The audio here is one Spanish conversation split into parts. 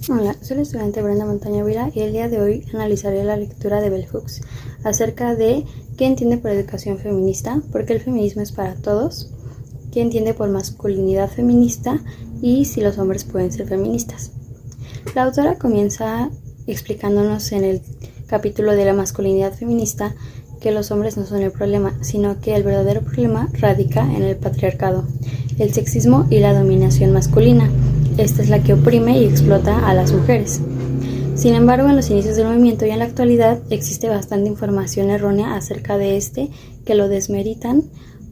Hola, soy la estudiante Brenda Montaña Vila y el día de hoy analizaré la lectura de Bell Hooks acerca de qué entiende por educación feminista, por qué el feminismo es para todos, qué entiende por masculinidad feminista y si los hombres pueden ser feministas. La autora comienza explicándonos en el capítulo de la masculinidad feminista que los hombres no son el problema, sino que el verdadero problema radica en el patriarcado, el sexismo y la dominación masculina. Esta es la que oprime y explota a las mujeres. Sin embargo, en los inicios del movimiento y en la actualidad existe bastante información errónea acerca de este que lo desmeritan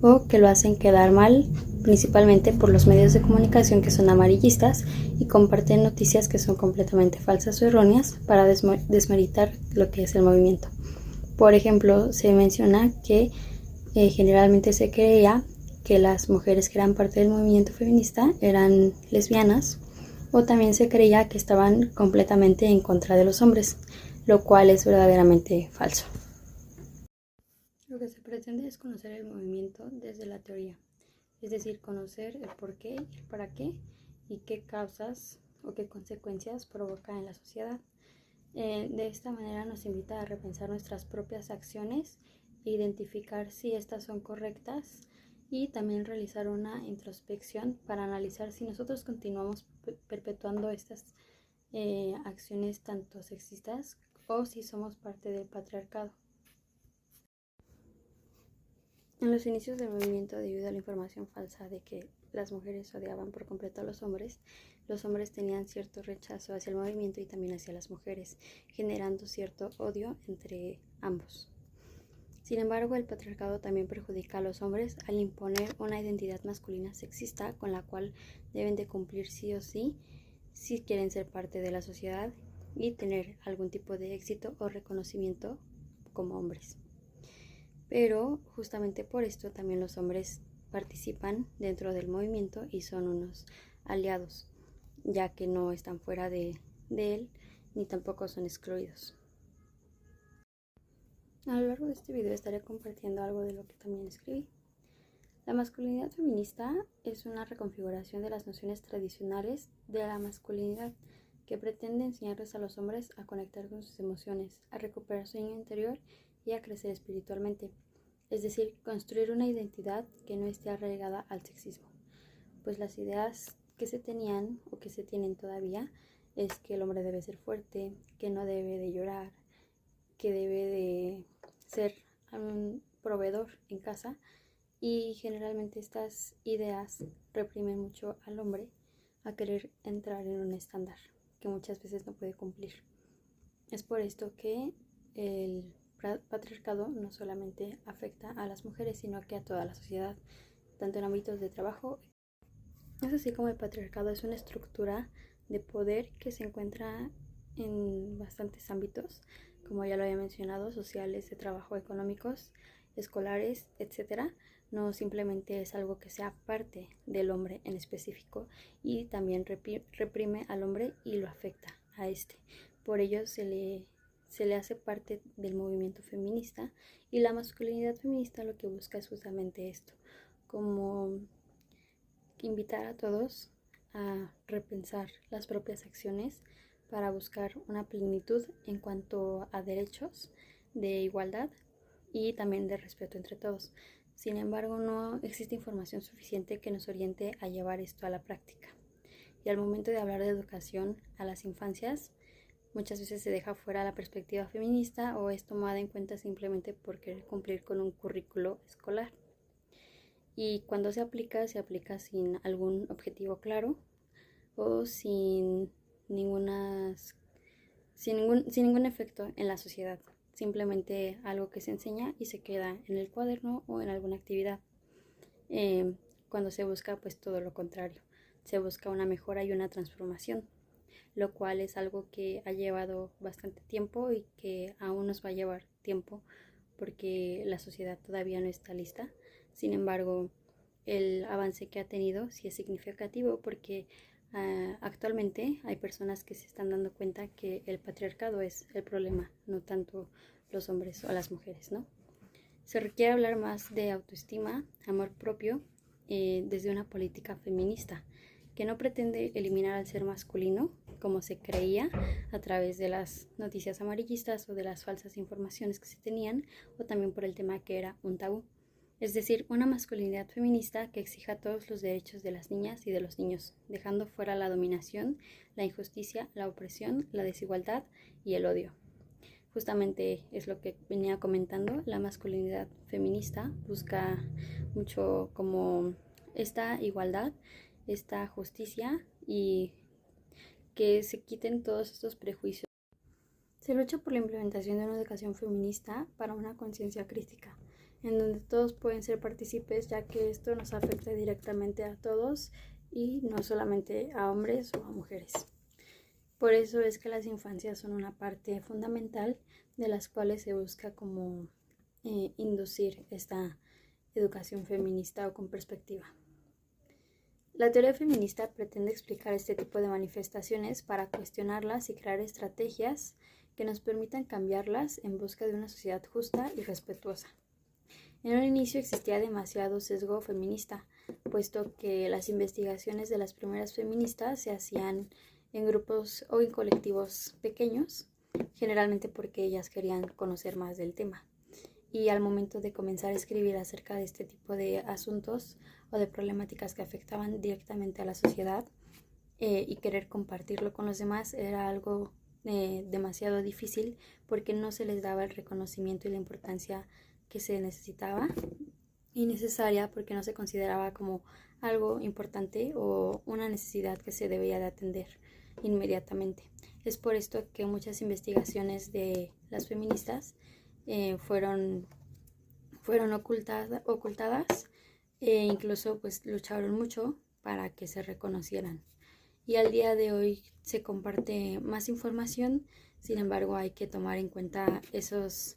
o que lo hacen quedar mal, principalmente por los medios de comunicación que son amarillistas y comparten noticias que son completamente falsas o erróneas para desmeritar lo que es el movimiento. Por ejemplo, se menciona que generalmente se creía que las mujeres que eran parte del movimiento feminista eran lesbianas, o también se creía que estaban completamente en contra de los hombres, lo cual es verdaderamente falso. Lo que se pretende es conocer el movimiento desde la teoría, es decir, conocer el por qué, el para qué y qué causas o qué consecuencias provoca en la sociedad. De esta manera nos invita a repensar nuestras propias acciones e identificar si estas son correctas y también realizar una introspección para analizar si nosotros continuamos perpetuando estas acciones tanto sexistas o si somos parte del patriarcado. En los inicios del movimiento, debido a la información falsa de que las mujeres odiaban por completo a los hombres tenían cierto rechazo hacia el movimiento y también hacia las mujeres, generando cierto odio entre ambos. Sin embargo, el patriarcado también perjudica a los hombres al imponer una identidad masculina sexista con la cual deben de cumplir sí o sí si quieren ser parte de la sociedad y tener algún tipo de éxito o reconocimiento como hombres. Pero justamente por esto también los hombres participan dentro del movimiento y son unos aliados, ya que no están fuera de él ni tampoco son excluidos. A lo largo de este video estaré compartiendo algo de lo que también escribí. La masculinidad feminista es una reconfiguración de las nociones tradicionales de la masculinidad que pretende enseñarles a los hombres a conectar con sus emociones, a recuperar su niño interior y a crecer espiritualmente, es decir, construir una identidad que no esté arraigada al sexismo, pues las ideas que se tenían o que se tienen todavía es que el hombre debe ser fuerte, que no debe de llorar, que debe de ser un proveedor en casa, y generalmente estas ideas reprimen mucho al hombre a querer entrar en un estándar que muchas veces no puede cumplir. Es por esto que el patriarcado no solamente afecta a las mujeres, sino que a toda la sociedad, tanto en ámbitos de trabajo. Es así como el patriarcado es una estructura de poder que se encuentra en bastantes ámbitos, como ya lo había mencionado, sociales, de trabajo, económicos, escolares, etc. No simplemente es algo que sea parte del hombre en específico, y también reprime al hombre y lo afecta a este. Por ello se le hace parte del movimiento feminista, y la masculinidad feminista lo que busca es justamente esto, como invitar a todos a repensar las propias acciones para buscar una plenitud en cuanto a derechos de igualdad y también de respeto entre todos. Sin embargo, no existe información suficiente que nos oriente a llevar esto a la práctica. Y al momento de hablar de educación a las infancias, muchas veces se deja fuera la perspectiva feminista o es tomada en cuenta simplemente por querer cumplir con un currículo escolar. Y cuando se aplica sin algún objetivo claro o sin ningún efecto en la sociedad. Simplemente algo que se enseña y se queda en el cuaderno o en alguna actividad. Cuando se busca pues todo lo contrario. Se busca una mejora y una transformación, lo cual es algo que ha llevado bastante tiempo y que aún nos va a llevar tiempo porque la sociedad todavía no está lista. Sin embargo, el avance que ha tenido sí es significativo porque actualmente hay personas que se están dando cuenta que el patriarcado es el problema, no tanto los hombres o las mujeres, ¿no? Se requiere hablar más de autoestima, amor propio, desde una política feminista que no pretende eliminar al ser masculino como se creía a través de las noticias amarillistas o de las falsas informaciones que se tenían, o también por el tema que era un tabú. Es decir, una masculinidad feminista que exija todos los derechos de las niñas y de los niños, dejando fuera la dominación, la injusticia, la opresión, la desigualdad y el odio. Justamente es lo que venía comentando, la masculinidad feminista busca mucho como esta igualdad, esta justicia y que se quiten todos estos prejuicios. Se lucha por la implementación de una educación feminista para una conciencia crítica, en donde todos pueden ser partícipes, ya que esto nos afecta directamente a todos y no solamente a hombres o a mujeres. Por eso es que las infancias son una parte fundamental de las cuales se busca como inducir esta educación feminista o con perspectiva. La teoría feminista pretende explicar este tipo de manifestaciones para cuestionarlas y crear estrategias que nos permitan cambiarlas en busca de una sociedad justa y respetuosa. En un inicio existía demasiado sesgo feminista, puesto que las investigaciones de las primeras feministas se hacían en grupos o en colectivos pequeños, generalmente porque ellas querían conocer más del tema. Y al momento de comenzar a escribir acerca de este tipo de asuntos o de problemáticas que afectaban directamente a la sociedad y querer compartirlo con los demás era algo demasiado difícil porque no se les daba el reconocimiento y la importancia que se necesitaba y necesaria, porque no se consideraba como algo importante o una necesidad que se debía de atender inmediatamente. Es por esto que muchas investigaciones de las feministas fueron ocultadas e incluso pues lucharon mucho para que se reconocieran. Y al día de hoy se comparte más información, sin embargo hay que tomar en cuenta esas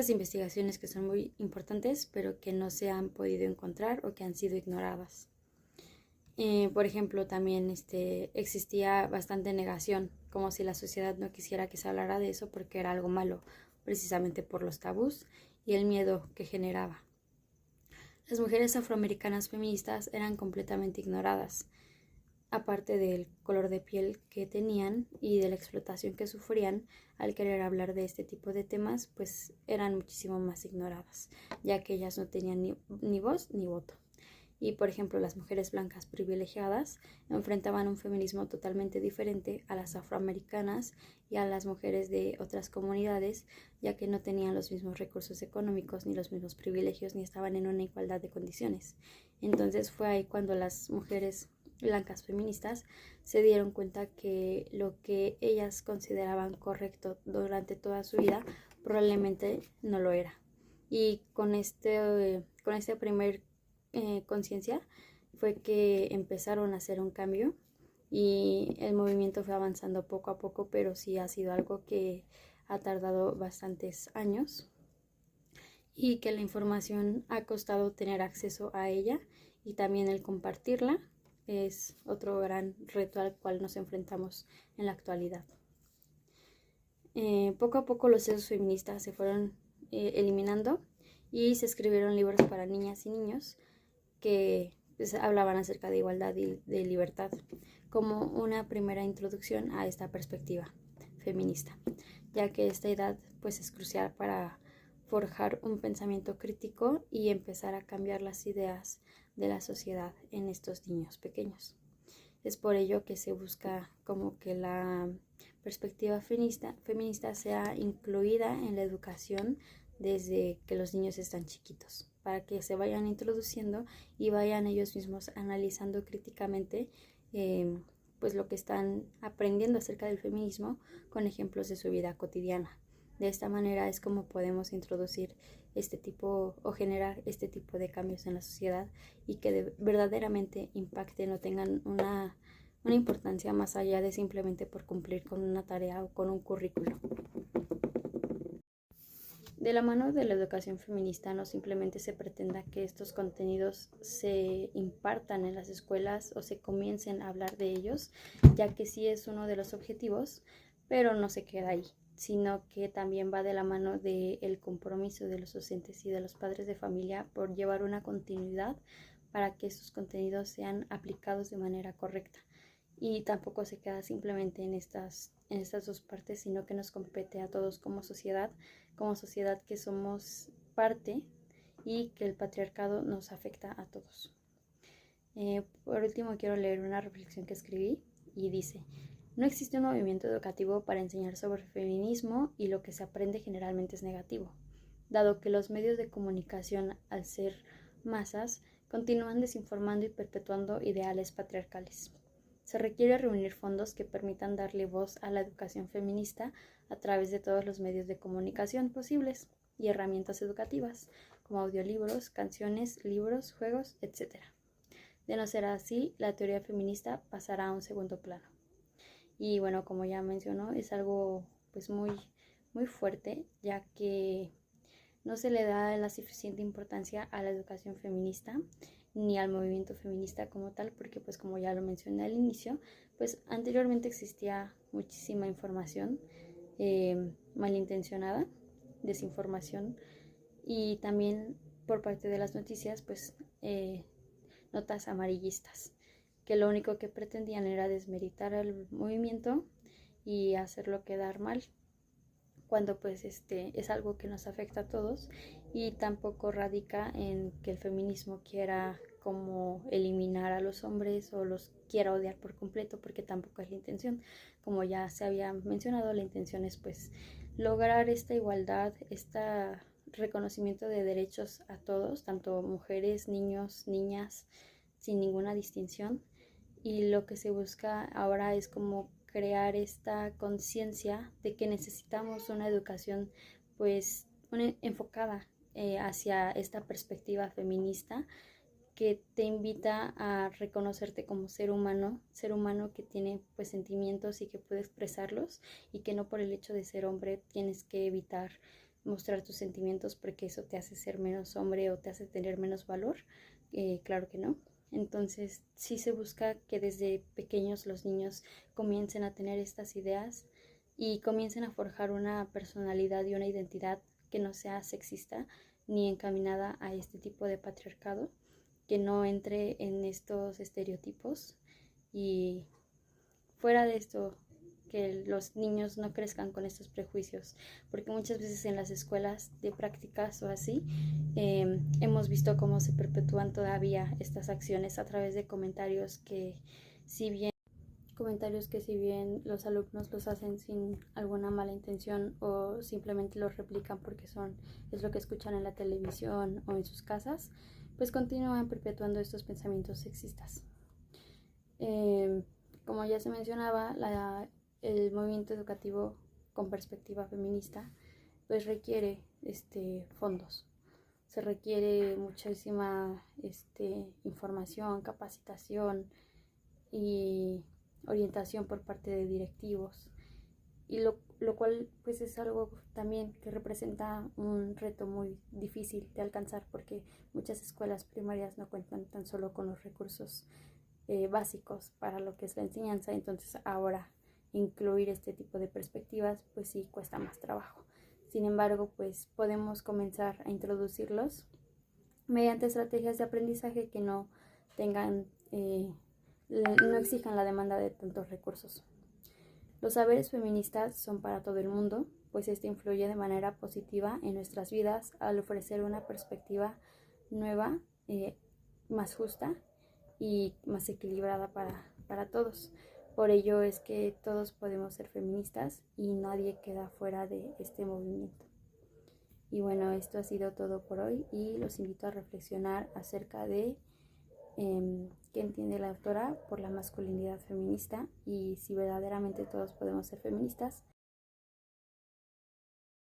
investigaciones que son muy importantes, pero que no se han podido encontrar o que han sido ignoradas. Por ejemplo, también existía bastante negación, como si la sociedad no quisiera que se hablara de eso porque era algo malo, precisamente por los tabús y el miedo que generaba. Las mujeres afroamericanas feministas eran completamente ignoradas, aparte del color de piel que tenían y de la explotación que sufrían. Al querer hablar de este tipo de temas, pues eran muchísimo más ignoradas, ya que ellas no tenían ni voz ni voto. Y por ejemplo, las mujeres blancas privilegiadas enfrentaban un feminismo totalmente diferente a las afroamericanas y a las mujeres de otras comunidades, ya que no tenían los mismos recursos económicos ni los mismos privilegios ni estaban en una igualdad de condiciones. Entonces fue ahí cuando las mujeres blancas feministas se dieron cuenta que lo que ellas consideraban correcto durante toda su vida probablemente no lo era. Y con este primer conciencia fue que empezaron a hacer un cambio y el movimiento fue avanzando poco a poco, pero sí ha sido algo que ha tardado bastantes años y que la información ha costado tener acceso a ella, y también el compartirla es otro gran reto al cual nos enfrentamos en la actualidad. Poco a poco los sesgos feministas se fueron eliminando y se escribieron libros para niñas y niños que pues, hablaban acerca de igualdad y de libertad, como una primera introducción a esta perspectiva feminista, ya que esta edad pues es crucial para forjar un pensamiento crítico y empezar a cambiar las ideas de la sociedad en estos niños pequeños. Es por ello que se busca como que la perspectiva feminista sea incluida en la educación desde que los niños están chiquitos, para que se vayan introduciendo y vayan ellos mismos analizando críticamente pues lo que están aprendiendo acerca del feminismo con ejemplos de su vida cotidiana. De esta manera es como podemos introducir este tipo o generar este tipo de cambios en la sociedad y que verdaderamente impacten o tengan una importancia más allá de simplemente por cumplir con una tarea o con un currículo. De la mano de la educación feminista no simplemente se pretenda que estos contenidos se impartan en las escuelas o se comiencen a hablar de ellos, ya que sí es uno de los objetivos, pero no se queda ahí, sino que también va de la mano del compromiso de los docentes y de los padres de familia por llevar una continuidad para que estos contenidos sean aplicados de manera correcta y tampoco se queda simplemente en estas dos partes, sino que nos compete a todos como sociedad que somos parte y que el patriarcado nos afecta a todos. Por último, quiero leer una reflexión que escribí y dice: no existe un movimiento educativo para enseñar sobre feminismo y lo que se aprende generalmente es negativo, dado que los medios de comunicación, al ser masas, continúan desinformando y perpetuando ideales patriarcales. Se requiere reunir fondos que permitan darle voz a la educación feminista a través de todos los medios de comunicación posibles y herramientas educativas, como audiolibros, canciones, libros, juegos, etc. De no ser así, la teoría feminista pasará a un segundo plano. Y bueno, como ya mencionó, es algo pues muy fuerte, ya que no se le da la suficiente importancia a la educación feminista ni al movimiento feminista como tal, porque pues como ya lo mencioné al inicio, pues anteriormente existía muchísima información malintencionada, desinformación, y también por parte de las noticias pues notas amarillistas, que lo único que pretendían era desmeritar al movimiento y hacerlo quedar mal, cuando pues es algo que nos afecta a todos, y tampoco radica en que el feminismo quiera como eliminar a los hombres o los quiera odiar por completo, porque tampoco es la intención. Como ya se había mencionado, la intención es pues lograr esta igualdad, este reconocimiento de derechos a todos, tanto mujeres, niños, niñas, sin ninguna distinción. Y lo que se busca ahora es como crear esta conciencia de que necesitamos una educación pues enfocada hacia esta perspectiva feminista, que te invita a reconocerte como ser humano que tiene pues sentimientos y que puede expresarlos, y que no por el hecho de ser hombre tienes que evitar mostrar tus sentimientos porque eso te hace ser menos hombre o te hace tener menos valor. Claro que no. Entonces sí se busca que desde pequeños los niños comiencen a tener estas ideas y comiencen a forjar una personalidad y una identidad que no sea sexista ni encaminada a este tipo de patriarcado, que no entre en estos estereotipos, y fuera de esto, que los niños no crezcan con estos prejuicios, porque muchas veces en las escuelas de prácticas o así hemos visto cómo se perpetúan todavía estas acciones a través de si bien los alumnos los hacen sin alguna mala intención o simplemente los replican porque es lo que escuchan en la televisión o en sus casas, pues continúan perpetuando estos pensamientos sexistas. Como ya se mencionaba, el movimiento educativo con perspectiva feminista pues requiere fondos. Se requiere muchísima información, capacitación y orientación por parte de directivos, y lo cual pues es algo también que representa un reto muy difícil de alcanzar, porque muchas escuelas primarias no cuentan tan solo con los recursos básicos para lo que es la enseñanza. Entonces ahora incluir este tipo de perspectivas pues sí cuesta más trabajo. Sin embargo, pues podemos comenzar a introducirlos mediante estrategias de aprendizaje que no exijan la demanda de tantos recursos. Los saberes feministas son para todo el mundo, pues este influye de manera positiva en nuestras vidas al ofrecer una perspectiva nueva, más justa y más equilibrada para todos. Por ello es que todos podemos ser feministas y nadie queda fuera de este movimiento. Y bueno, esto ha sido todo por hoy, y los invito a reflexionar acerca de qué entiende la autora por la masculinidad feminista y si verdaderamente todos podemos ser feministas